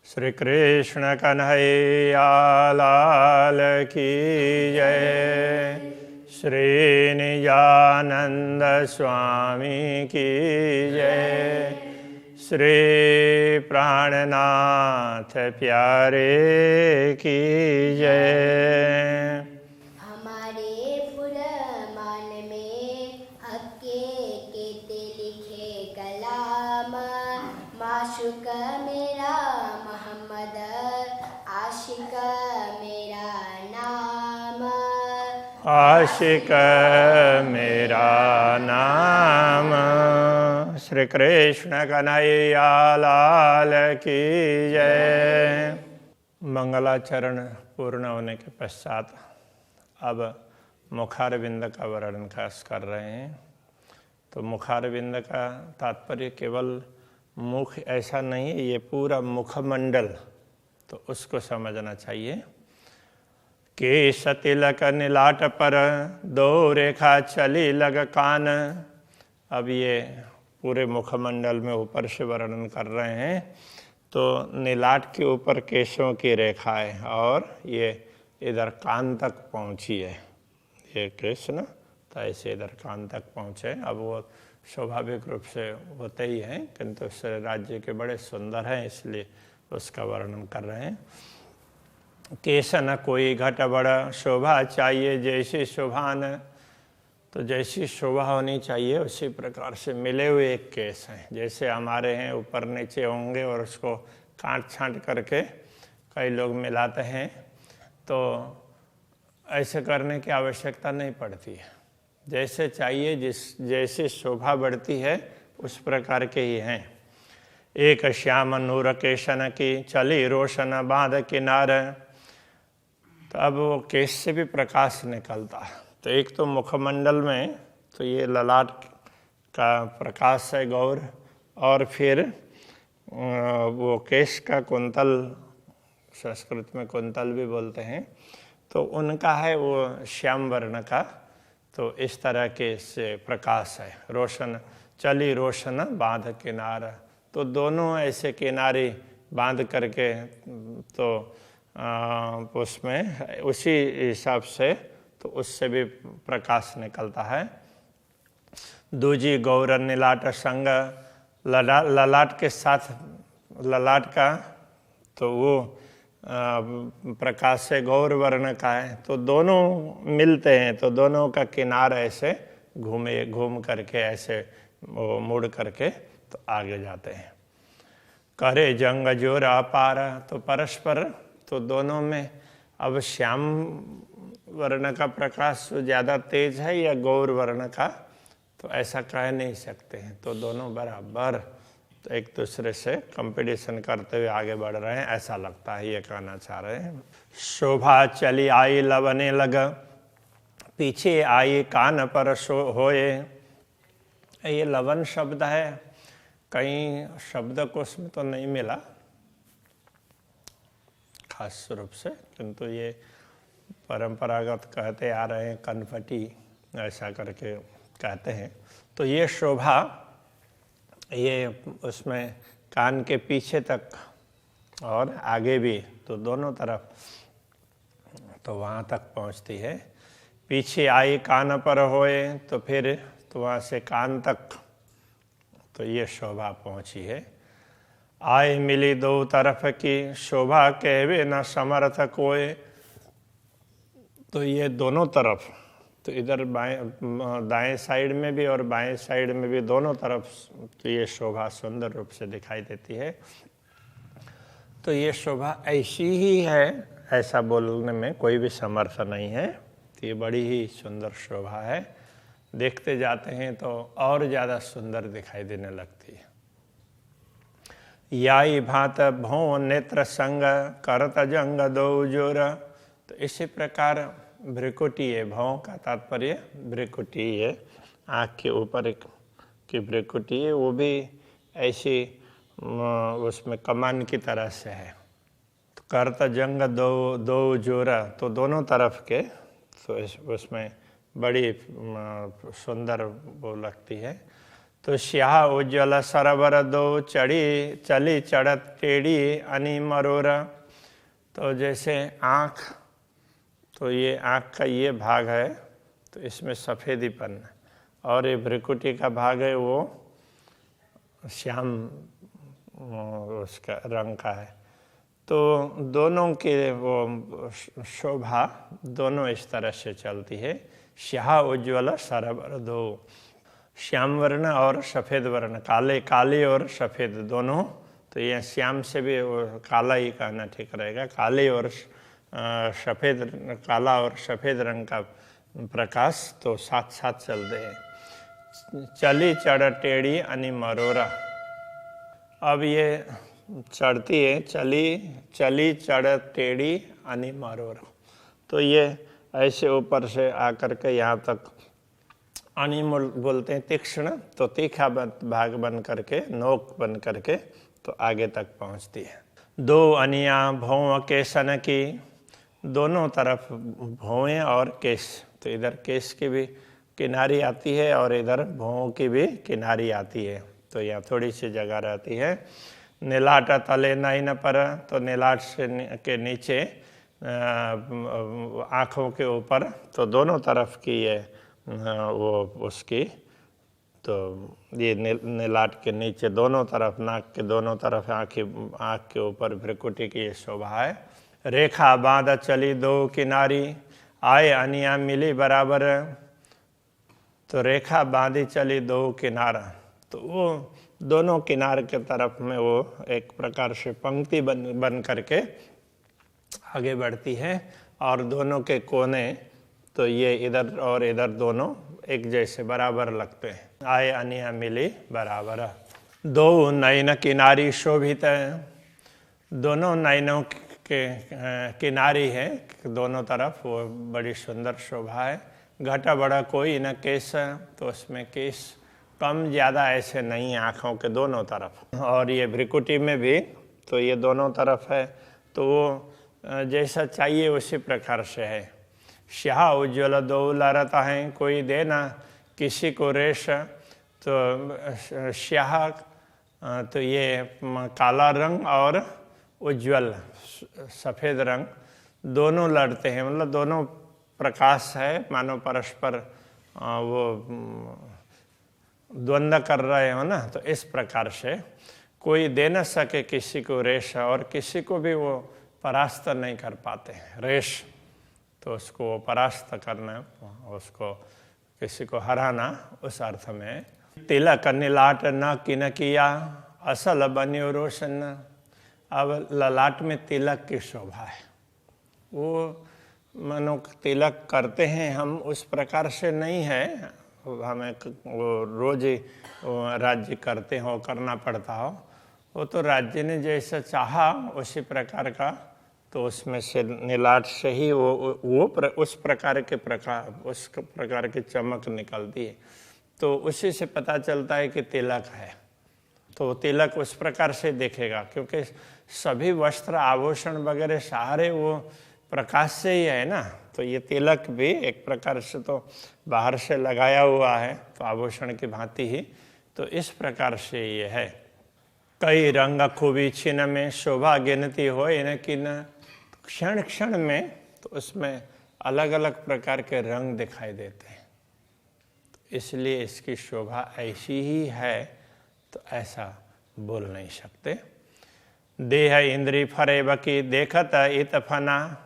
श्री कृष्ण कन्हैया लाल की जय। श्री निजानंद स्वामी की जय। श्री प्राणनाथ प्यारे की जय। हमारे पुरमान में हक्के केते लिखे कलाम, माशुक मेरा मोहम्मद, आशिक मेरा नाम। आशिक मेरा नाम। श्री कृष्ण कन्हैया लाल की जय। मंगलाचरण पूर्ण होने के पश्चात अब मुखारविंद का वर्णन खास कर रहे हैं। तो मुखारविंद का तात्पर्य केवल मुख ऐसा नहीं है, ये पूरा मुखमंडल, तो उसको समझना चाहिए। केश तिलक नीलाट पर दो रेखा चली लग कान। अब ये पूरे मुखमंडल में ऊपर से वर्णन कर रहे हैं। तो नीलाट के ऊपर केशों की रेखा है और ये इधर कान तक पहुंची है। ये कृष्ण तो ऐसे इधर कान तक पहुँचे। अब वो स्वाभाविक रूप से होते ही हैं, किंतु उस राज्य के बड़े सुंदर हैं, इसलिए उसका वर्णन कर रहे हैं। केश न कोई घट बड़ा, शोभा चाहिए जैसी शोभान। तो जैसी शोभा होनी चाहिए उसी प्रकार से मिले हुए एक केस हैं। जैसे हमारे हैं ऊपर नीचे होंगे और उसको काट छांट करके कई लोग मिलाते हैं, तो ऐसे करने की आवश्यकता नहीं पड़ती है। जैसे चाहिए जैसे शोभा बढ़ती है उस प्रकार के ही हैं। एक श्याम नूर केशन की चली रोशन बांध किनार। तो अब वो केश से भी प्रकाश निकलता है। तो एक तो मुखमंडल में तो ये ललाट का प्रकाश है गौर, और फिर वो केश का कुंतल, संस्कृत में कुंतल भी बोलते हैं, तो उनका है वो श्याम वर्ण का। तो इस तरह के से प्रकाश है। रोशन चली रोशन बांध किनारा, तो दोनों ऐसे किनारे बांध करके तो उसमें उसी हिसाब से तो उससे भी प्रकाश निकलता है। दूजी गौर नीलाट संग, ललाट के साथ ललाट का तो वो प्रकाश से गौर वर्ण का है। तो दोनों मिलते हैं, तो दोनों का किनारा ऐसे घूम करके ऐसे वो मुड़ करके तो आगे जाते हैं। करे जंग जोर अपार, तो परस्पर तो दोनों में अब श्याम वर्ण का प्रकाश ज़्यादा तेज है या गौर वर्ण का, तो ऐसा कह नहीं सकते हैं। तो दोनों बराबर तो एक दूसरे से कंपटीशन करते हुए आगे बढ़ रहे हैं, ऐसा लगता है, ये कहना चाह रहे हैं। शोभा चली आई लवने लग, पीछे आई कान पर होए। ये लवन शब्द है, कहीं शब्दकोश में तो नहीं मिला खास रूप से, किंतु ये परंपरागत कहते आ रहे हैं, कनपटी ऐसा करके कहते हैं। तो ये शोभा ये उसमें कान के पीछे तक और आगे भी, तो दोनों तरफ तो वहाँ तक पहुँचती है। पीछे आई कान पर होए, तो फिर तो वहाँ से कान तक तो ये शोभा पहुँची है। आए मिली दो तरफ की, शोभा कहवे न समर्थ कोय। तो ये दोनों तरफ, तो इधर दाएं साइड में भी और बाएं साइड में भी, दोनों तरफ तो ये शोभा सुंदर रूप से दिखाई देती है। तो ये शोभा ऐसी ही है, ऐसा बोलने में कोई भी समर्थ नहीं है। तो ये बड़ी ही सुंदर शोभा है, देखते जाते हैं तो और ज़्यादा सुंदर दिखाई देने लगती है। याई भात भौ नेत्र संग, करत जंग दो जोर। तो इसी प्रकार भ्रिकुटी है, भौ का तात्पर्य भ्रिकुटी है, आँख के ऊपर की भ्रिकुटी है, वो भी ऐसी उसमें कमान की तरह से है। तो करत जंग दो जोरा, तो दोनों तरफ के, तो उसमें बड़ी सुंदर वो लगती है। तो स्याह उज्ज्वल सरवर दो चली चढ़त टेढ़ी अनि मरोरा। तो जैसे आँख, तो ये आँख का ये भाग है तो इसमें सफ़ेदीपन, और ये भ्रिकुटी का भाग है वो श्याम उसका रंग का है। तो दोनों के वो शोभा दोनों इस तरह से चलती है। स्याह उज्ज्वल सरवर दो, श्याम वर्ण और सफ़ेद वर्ण, काले और सफ़ेद दोनों। तो ये श्याम से भी वो काला ही कहना ठीक रहेगा, काले और सफ़ेद, काला और सफ़ेद रंग का प्रकाश तो साथ साथ चलते हैं। चली चढ़ टेढ़ी अनि मरोरा। अब ये चढ़ती है, चली चढ़ टेढ़ी अनि मरोरा। तो ये ऐसे ऊपर से आकर के यहाँ तक अनि बोलते हैं तीक्ष्ण, तो तीखा भाग बन करके, नोक बन करके तो आगे तक पहुँचती है। दो अनिया भौं केसन की, दोनों तरफ भौएं और केश। तो इधर केश की भी किनारी आती है और इधर भौं की भी किनारी आती है, तो यहाँ थोड़ी सी जगह रहती है। नीलाट तले नयन पर, तो नीलाट से के नीचे आँखों के ऊपर, तो दोनों तरफ की ये वो उसकी, तो ये नीलाट के नीचे दोनों तरफ, नाक के दोनों तरफ, आँख के ऊपर भ्रिकुटी की ये शोभा है। रेखा बाँध चली दो किनारी, आए अनिया मिली बराबर। तो रेखा बाँधी चली दो किनारा, तो वो दोनों किनार के तरफ में वो एक प्रकार से पंक्ति बन करके आगे बढ़ती है, और दोनों के कोने तो ये इधर और इधर दोनों एक जैसे बराबर लगते हैं। आए अनिया मिली बराबर। दो नयन किनारी शोभित, दोनों नयनों के किनारी है दोनों तरफ, वो बड़ी सुंदर शोभा है। घटा बड़ा कोई न केस, तो उसमें केस कम ज़्यादा ऐसे नहीं है आँखों के दोनों तरफ। और ये भ्रिकुटी में भी तो ये दोनों तरफ है, तो वो जैसा चाहिए उसी प्रकार से है। स्याह उज्ज्वल दो लहरता है, कोई दे ना किसी को रेश। तो स्याह तो ये काला रंग और उज्ज्वल सफ़ेद रंग दोनों लड़ते हैं, मतलब दोनों प्रकाश है, मानो परस्पर वो द्वंद्व कर रहे हो ना। तो इस प्रकार से कोई दे न सके किसी को रेश, और किसी को भी वो परास्त नहीं कर पाते। रेश तो उसको वो परास्त करना, उसको किसी को हराना, उस अर्थ में। तिलक नीलाट न किन किया, असल बन्यो रोशन। अब ललाट में तिलक की शोभा है, वो मानो तिलक करते हैं हम उस प्रकार से नहीं है, हमें वो रोज राज्य करते हो, करना पड़ता हो, वो तो राज्य ने जैसा चाहा उसी प्रकार का, तो उसमें से नीलाट से ही उस प्रकार की चमक निकलती है। तो उसी से पता चलता है कि तिलक है, तो तिलक उस प्रकार से देखेगा, क्योंकि सभी वस्त्र आभूषण वगैरह सारे वो प्रकाश से ही है ना। तो ये तिलक भी एक प्रकार से तो बाहर से लगाया हुआ है, तो आभूषण की भांति ही, तो इस प्रकार से ये है। कई रंग खूबी छिन में, शोभा गिनती हो न किन। क्षण क्षण में तो उसमें अलग अलग प्रकार के रंग दिखाई देते हैं, तो इसलिए इसकी शोभा ऐसी ही है, तो ऐसा बोल नहीं सकते। देह इंद्री फरेब की, देखत इत फना।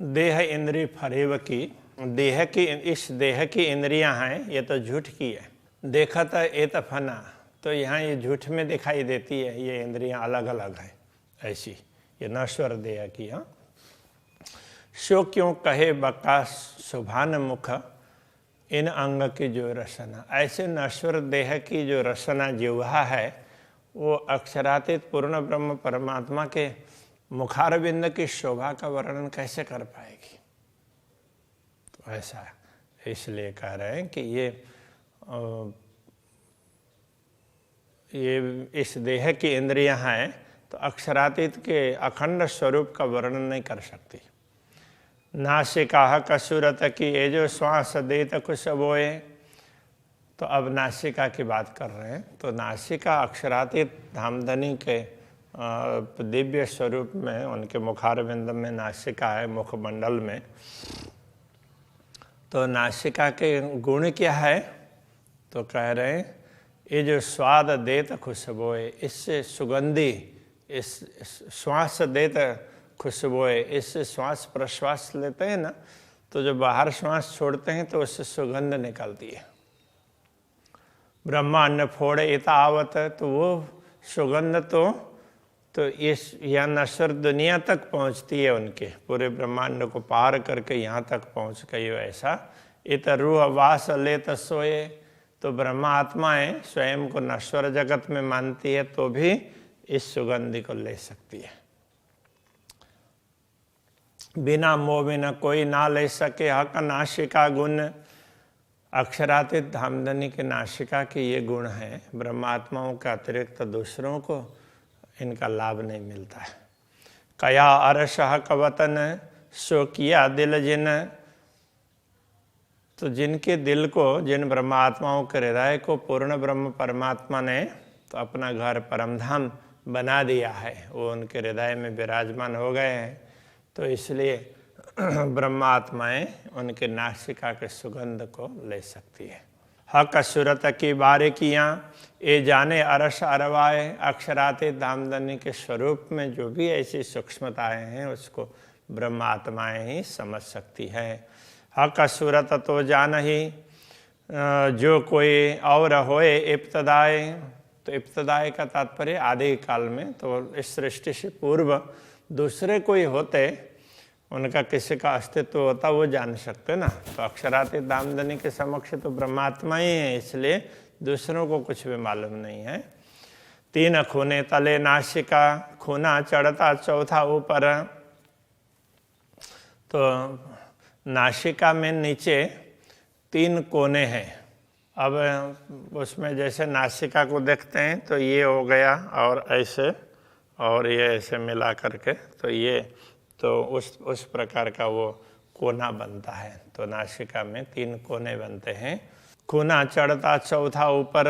देह इंद्री फरेब की, देह की, इस देह की इंद्रियां हैं, ये तो झूठ की है। देखत इत फना, तो यहाँ ये झूठ में दिखाई देती है, ये इंद्रियां अलग अलग है ऐसी, ये नश्वर देह की। हाँ, सो क्यों कहे बका सुभान मुख, इन अंग की जो रसना। ऐसे नश्वर देह की जो रसना जिह्वा है, वो अक्षरातीत पूर्ण ब्रह्म परमात्मा के मुखारविंद की शोभा का वर्णन कैसे कर पाएगी। तो ऐसा इसलिए कह रहे हैं कि ये इस देह की इंद्रियां हैं, तो अक्षरातीत के अखंड स्वरूप का वर्णन नहीं कर सकती। नासिका कसूरत की, ये जो श्वास देत कुछ बोए, तो अब नासिका की बात कर रहे हैं। तो नासिका अक्षरातीत धामधनी के दिव्य स्वरूप में, उनके मुखारविंद में नासिका है, मुखमंडल में। तो नासिका के गुण क्या है? तो कह रहे हैं ये जो स्वाद देत खुशबोए, इससे सुगंधी, इस श्वास देत खुशबोए, इससे श्वास प्रश्वास लेते हैं ना, तो जो बाहर श्वास छोड़ते हैं तो उससे सुगंध निकलती है। ब्रह्मांड फोड़े इतावत, तो वो सुगंध तो इस यह नश्वर दुनिया तक पहुंचती है, उनके पूरे ब्रह्मांड को पार करके यहाँ तक पहुंच गई। वैसा इत रूह वास लेत सोए, तो ब्रह्मा आत्माएं स्वयं को नश्वर जगत में मानती है तो भी इस सुगंधि को ले सकती है। बिना मोह बिना कोई ना ले सके हक नासिका गुण, अक्षरातीत धामधनी के नासिका के ये गुण हैं। ब्रह्मात्माओं के अतिरिक्त दूसरों को इनका लाभ नहीं मिलता है। कया अरस हक वतन, सो किया दिल जिन, तो जिनके दिल को, जिन ब्रह्मात्माओं के हृदय को पूर्ण ब्रह्म परमात्मा ने तो अपना घर परमधाम बना दिया है, वो उनके हृदय में विराजमान हो गए हैं। तो इसलिए ब्रह्मात्माएं उनके नासिका के सुगंध को ले सकती है। हक सूरत की बारीकियाँ ये जाने अरस अरवाए, अक्षरातीत धामधनी के स्वरूप में जो भी ऐसी सूक्ष्मताएं हैं उसको ब्रह्मात्माएं ही समझ सकती है। हक सूरत तो जान ही जो कोई और होए इब्तदाए, तो इब्तदाए का तात्पर्य आदि काल में, तो इस सृष्टि से पूर्व दूसरे कोई होते, उनका किसी का अस्तित्व होता, वो जान सकते ना। तो अक्षरातीत धामधनी के समक्ष तो ब्रह्मात्मा ही है, इसलिए दूसरों को कुछ भी मालूम नहीं है। तीन खूने तले नासिका, खूना चढ़ता चौथा ऊपर, तो नासिका में नीचे 3 कोने हैं। अब उसमें जैसे नासिका को देखते हैं तो ये हो गया और ऐसे, और ये ऐसे मिला करके, तो ये तो उस प्रकार का वो कोना बनता है। तो नासिका में 3 कोने बनते हैं। खूना चढ़ता चौथा ऊपर,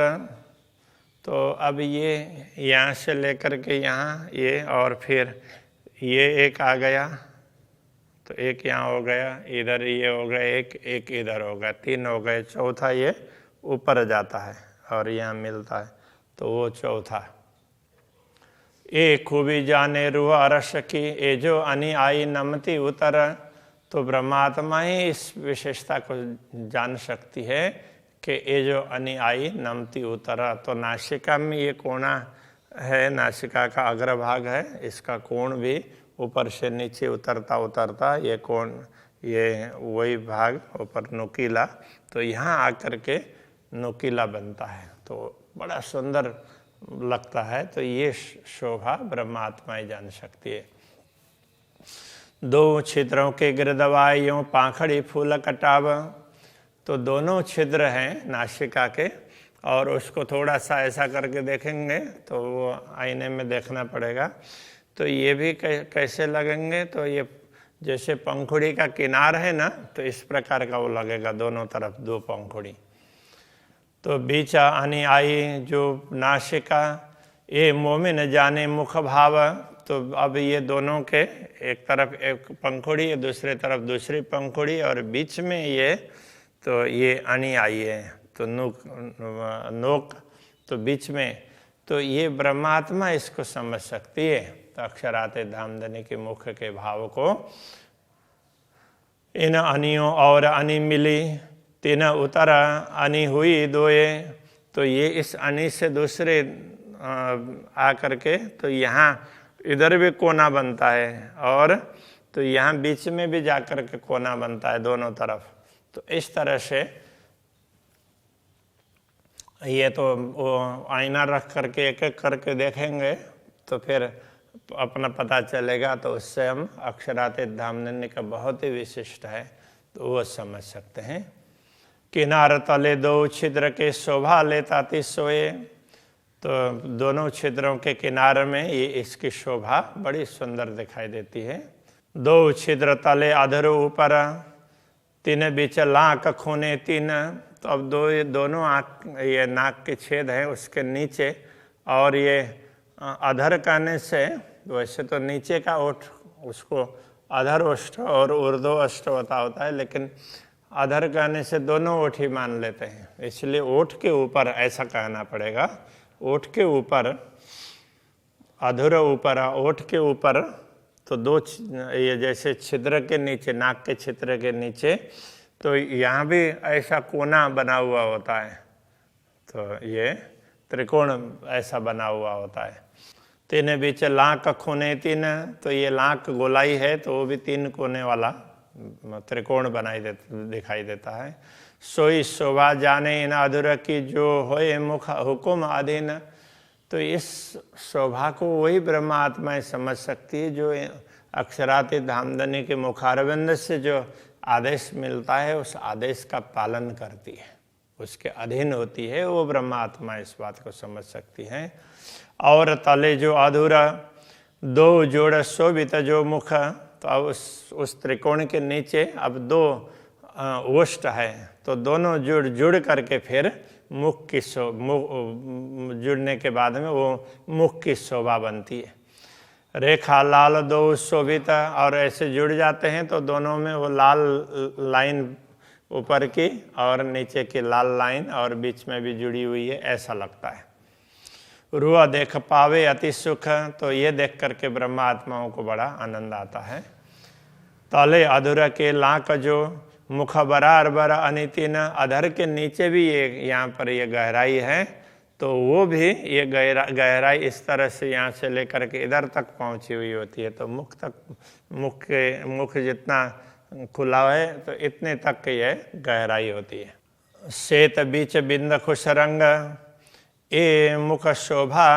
तो अब ये यहाँ से लेकर के यहाँ ये, और फिर ये एक आ गया, तो एक यहाँ हो गया, इधर ये हो गया, एक इधर हो गया, 3 हो गए। चौथा ये ऊपर जाता है और यहाँ मिलता है, तो वो चौथा। ए खूबी जाने रूह अरस की, ए जो अनि आई नमती उतर, तो ब्रह्मात्मा ही इस विशेषता को जान सकती है कि ये जो अनि आई नमती उतरा। तो नासिका में ये कोना है, नासिका का अग्रभाग है, इसका कोण भी ऊपर से नीचे उतरता उतरता ये कोण, ये वही भाग ऊपर नुकीला, तो यहाँ आकर के नुकीला बनता है, तो बड़ा सुंदर लगता है। तो ये शोभा ब्रह्मात्मा ही जान सकती है। 2 छिद्रों के गिरदवाए यूं पाखड़ी फूल कटाव, तो दोनों छिद्र हैं नासिका के, और उसको थोड़ा सा ऐसा करके देखेंगे तो वो आईने में देखना पड़ेगा। तो ये भी कैसे लगेंगे? तो ये जैसे पंखुड़ी का किनार है ना, तो इस प्रकार का वो लगेगा, दोनों तरफ 2 पंखुड़ी। तो बीच अनि आई जो नासिका, ये मोमिन जाने मुख भाव, तो अब ये दोनों के एक तरफ एक पंखुड़ी, दूसरे तरफ दूसरी पंखुड़ी, और बीच में ये, तो ये अनि आई है, तो नोक तो बीच में, तो ये ब्रह्मात्मा इसको समझ सकती है। तो अक्षरातीत धामधनी के मुख के भाव को, इन अनियों और अनि मिली, 3 उतर अनि हुई दोए, तो ये इस अनि से दूसरे आ करके, तो यहाँ इधर भी कोना बनता है, और तो यहाँ बीच में भी जाकर के कोना बनता है दोनों तरफ। तो इस तरह से ये तो वो आईना रख करके एक एक करके देखेंगे तो फिर अपना पता चलेगा, तो उससे हम अक्षरातीत धामधनी का बहुत ही विशिष्ट है तो वो समझ सकते हैं। किनार तले 2 छिद्र के शोभा लेता ती सोए, तो दोनों छिद्रों के किनारे में ये इसकी शोभा बड़ी सुंदर दिखाई देती है। 2 छिद्र तले अधर ऊपर, 3 बीच लाख खूने 3, तो अब ये दोनों आँख, ये नाक के छेद हैं उसके नीचे, और ये अधर कहने से वैसे तो नीचे का ओठ उसको अधर ओष्ठ और ऊर्ध्व ओष्ठ होता है, लेकिन अधर कहने से दोनों ओठ ही मान लेते हैं, इसलिए ओठ के ऊपर ऐसा कहना पड़ेगा। ओठ के ऊपर, अधर ऊपर, ओठ के ऊपर, तो दो ये जैसे छिद्र के नीचे, नाक के छिद्र के नीचे, तो यहाँ भी ऐसा कोना बना हुआ होता है, तो ये त्रिकोण ऐसा बना हुआ होता है। तीन बीच लाक खूने तीन, तो ये लाक गोलाई है तो वो भी 3 कोने वाला त्रिकोण दिखाई देता है। सोई शोभा जाने इन अधुर की जो होए मुख हुकुम अधीन, तो इस शोभा को वही ब्रह्म आत्माएं समझ सकती है जो अक्षरातीत धामधनी के मुखारविंद से जो आदेश मिलता है उस आदेश का पालन करती है, उसके अधीन होती है, वो ब्रह्म आत्मा इस बात को समझ सकती हैं। और तले जो अधूरा 2 जोड़ शोभित जो मुख, तो अब उस त्रिकोण के नीचे अब 2 ओष्ठ है, तो दोनों जुड़ करके फिर मुख की जुड़ने के बाद में वो मुख की शोभा बनती है। रेखा लाल 2 शोभित, और ऐसे जुड़ जाते हैं तो दोनों में वो लाल लाइन ऊपर की और नीचे की लाल लाइन और बीच में भी जुड़ी हुई है, ऐसा लगता है। रुआ देख पावे अति सुख, तो ये देख करके ब्रह्म आत्माओं को बड़ा आनंद आता है। तले अधूरा के लाक जो मुख बरार बर अनितिन, अधर के नीचे भी ये यहाँ पर ये गहराई है, तो वो भी ये गहराई इस तरह से यहाँ से लेकर के इधर तक पहुँची हुई होती है, तो मुख जितना खुला है तो इतने तक ये गहराई होती है। श्वेत बीच बिंद खुश रंग, ए मुख शोभा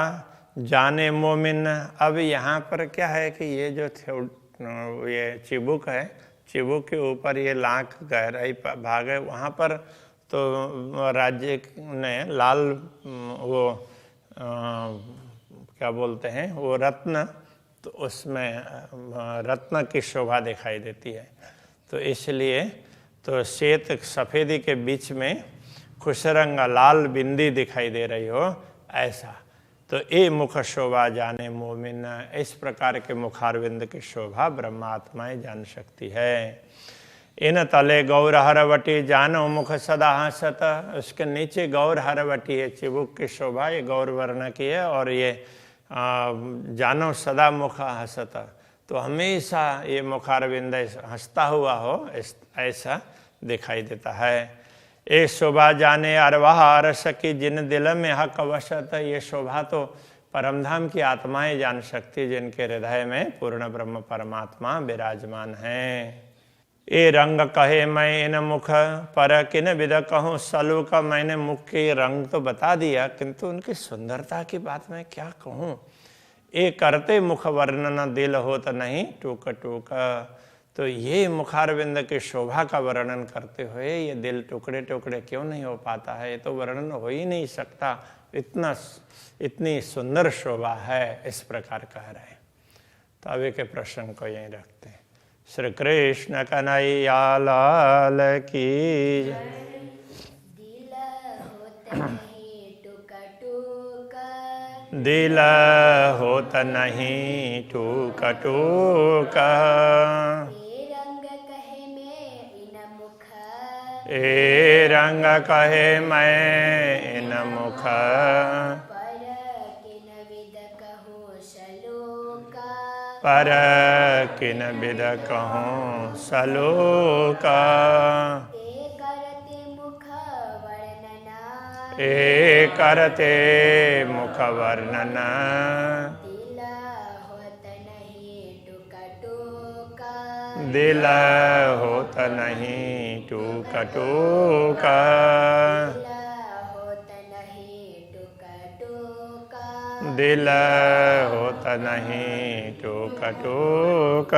जाने मोमिन। अब यहाँ पर क्या है कि ये जो ये चिबुक है, चिबुक के ऊपर ये लाख गहराई भाग है, वहाँ पर तो राज्य ने लाल वो क्या बोलते हैं वो रत्न, तो उसमें रत्न की शोभा दिखाई देती है, तो इसलिए तो श्वेत सफ़ेदी के बीच में खुशरंग लाल बिंदी दिखाई दे रही हो ऐसा, तो ए मुख शोभा जाने मोमिन, इस प्रकार के मुखारविंद की शोभा ब्रह्मात्माएं जान सकती है। इन तले गौर हरवटी जानो मुख सदा हंसत, उसके नीचे गौर हरवटी है, चिबुक की शोभा ये गौर वर्ण की है, और ये जानो सदा मुख हंसत, तो हमेशा ये मुखारविंद हंसता हुआ हो ऐसा दिखाई देता है। ए शोभा जाने अरवाह अरस की जिन दिल में हक वशत, ये शोभा तो परमधाम की आत्माएं जान सकती जिनके हृदय में पूर्ण ब्रह्म परमात्मा विराजमान हैं। ए रंग कहे मैं इन मुख पर किन विद कहूँ सलू का, मैंने मुख के रंग तो बता दिया किंतु उनकी सुंदरता की बात मैं क्या कहूँ। ए करते मुख वर्णन दिल होत नहीं टूक टूक, तो ये मुखारविंद की शोभा का वर्णन करते हुए ये दिल टुकड़े टुकड़े क्यों नहीं हो पाता है, ये तो वर्णन हो ही नहीं सकता, इतनी सुंदर शोभा है, इस प्रकार कह रहे हैं। तो अभी के प्रश्न को यहीं रखते हैं। श्री कृष्ण कन्हैया लाल की दिल होत नहीं टूक टूक, ए रंग कहे मैं इन मुख पर किन विद कहूँ सलोका, ए करते मुख वर्णना दिल होत नहीं टूक टूक, दिल होत नहीं टूक टूक।